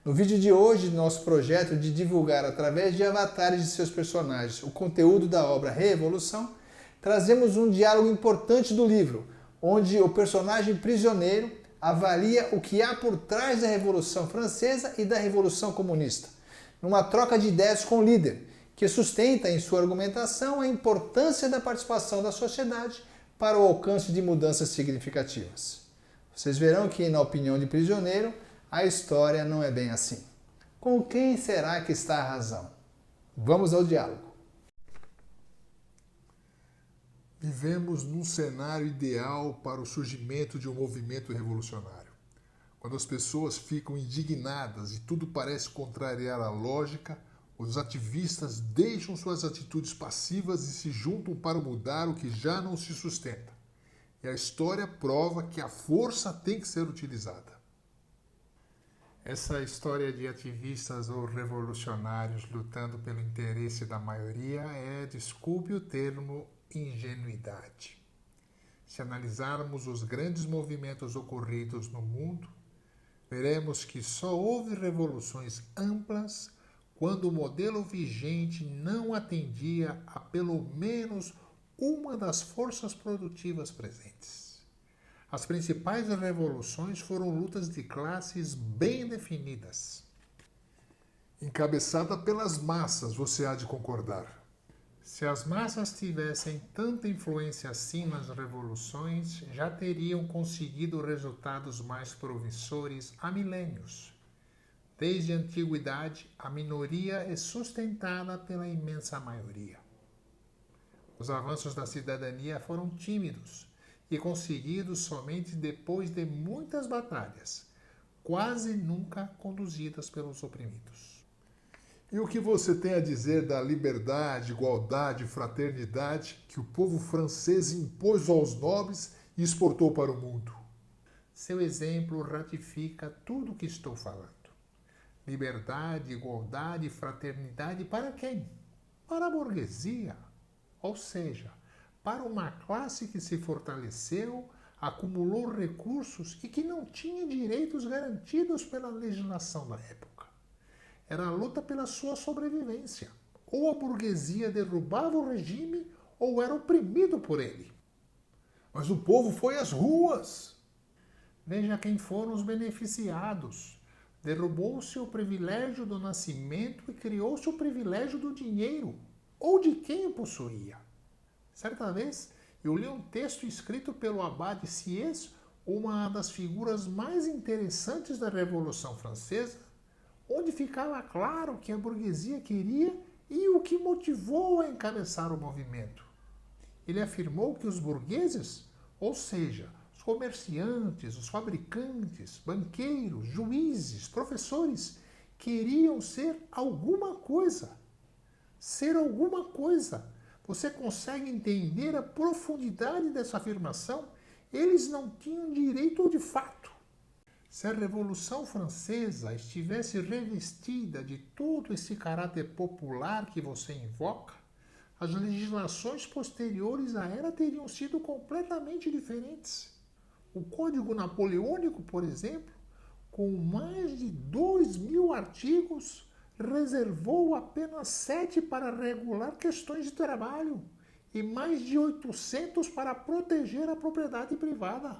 No vídeo de hoje, nosso projeto de divulgar através de avatares de seus personagens o conteúdo da obra Revolução, trazemos um diálogo importante do livro, onde o personagem prisioneiro avalia o que há por trás da Revolução Francesa e da Revolução Comunista, numa troca de ideias com o líder, que sustenta em sua argumentação a importância da participação da sociedade para o alcance de mudanças significativas. Vocês verão que, na opinião de Prisioneiro, a história não é bem assim. Com quem será que está a razão? Vamos ao diálogo. Vivemos num cenário ideal para o surgimento de um movimento revolucionário. Quando as pessoas ficam indignadas e tudo parece contrariar a lógica, os ativistas deixam suas atitudes passivas e se juntam para mudar o que já não se sustenta. E a história prova que a força tem que ser utilizada. Essa história de ativistas ou revolucionários lutando pelo interesse da maioria é, desculpe o termo, ingenuidade. Se analisarmos os grandes movimentos ocorridos no mundo, veremos que só houve revoluções amplas quando o modelo vigente não atendia a pelo menos uma das forças produtivas presentes. As principais revoluções foram lutas de classes bem definidas. Encabeçada pelas massas, você há de concordar. Se as massas tivessem tanta influência assim nas revoluções, já teriam conseguido resultados mais promissores há milênios. Desde a antiguidade, a minoria é sustentada pela imensa maioria. Os avanços da cidadania foram tímidos e conseguidos somente depois de muitas batalhas, quase nunca conduzidas pelos oprimidos. E o que você tem a dizer da liberdade, igualdade e fraternidade que o povo francês impôs aos nobres e exportou para o mundo? Seu exemplo ratifica tudo o que estou falando. Liberdade, igualdade e fraternidade para quem? Para a burguesia, ou seja, para uma classe que se fortaleceu, acumulou recursos e que não tinha direitos garantidos pela legislação da época. Era a luta pela sua sobrevivência. Ou a burguesia derrubava o regime ou era oprimido por ele. Mas o povo foi às ruas. Veja quem foram os beneficiados. Derrubou-se o privilégio do nascimento e criou-se o privilégio do dinheiro, ou de quem o possuía. Certa vez, eu li um texto escrito pelo abade Sieyès, uma das figuras mais interessantes da Revolução Francesa, onde ficava claro o que a burguesia queria e o que motivou a encabeçar o movimento. Ele afirmou que os burgueses, ou seja, os comerciantes, os fabricantes, banqueiros, juízes, professores, queriam ser alguma coisa. Ser alguma coisa. Você consegue entender a profundidade dessa afirmação? Eles não tinham direito de fato. Se a Revolução Francesa estivesse revestida de todo esse caráter popular que você invoca, as legislações posteriores a ela teriam sido completamente diferentes. O Código Napoleônico, por exemplo, com mais de 2.000 artigos, reservou apenas 7 para regular questões de trabalho e mais de 800 para proteger a propriedade privada,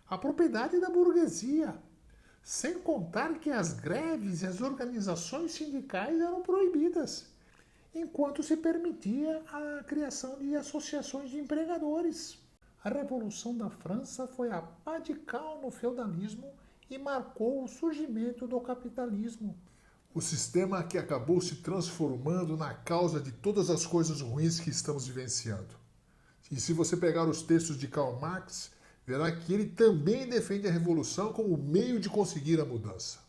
a propriedade da burguesia, sem contar que as greves e as organizações sindicais eram proibidas, enquanto se permitia a criação de associações de empregadores. A Revolução da França foi a pá de cal no feudalismo e marcou o surgimento do capitalismo. O sistema que acabou se transformando na causa de todas as coisas ruins que estamos vivenciando. E se você pegar os textos de Karl Marx, verá que ele também defende a revolução como meio de conseguir a mudança.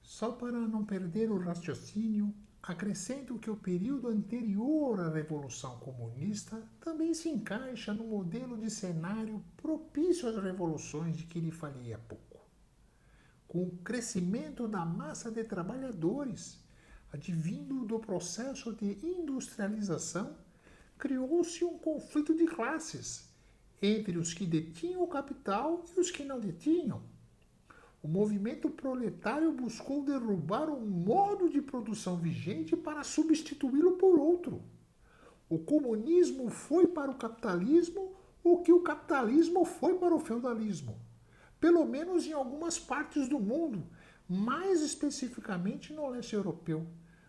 Só para não perder o raciocínio, acrescento que o período anterior à Revolução Comunista também se encaixa no modelo de cenário propício às revoluções de que lhe falei há pouco. Com o crescimento da massa de trabalhadores, advindo do processo de industrialização, criou-se um conflito de classes entre os que detinham o capital e os que não detinham. O movimento proletário buscou derrubar um modo de produção vigente para substituí-lo por outro. O comunismo foi para o capitalismo o que o capitalismo foi para o feudalismo. Pelo menos em algumas partes do mundo, mais especificamente no leste europeu.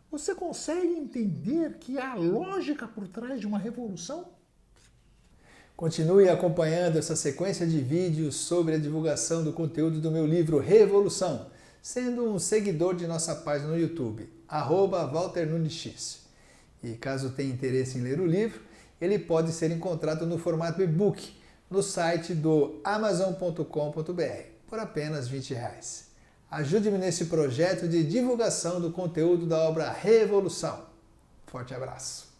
Você consegue entender que há lógica por trás de uma revolução? Continue acompanhando essa sequência de vídeos sobre a divulgação do conteúdo do meu livro Revolução, sendo um seguidor de nossa página no YouTube, @WalterNunesX. E caso tenha interesse em ler o livro, ele pode ser encontrado no formato e-book no site do amazon.com.br por apenas R$20. Ajude-me nesse projeto de divulgação do conteúdo da obra Revolução. Forte abraço!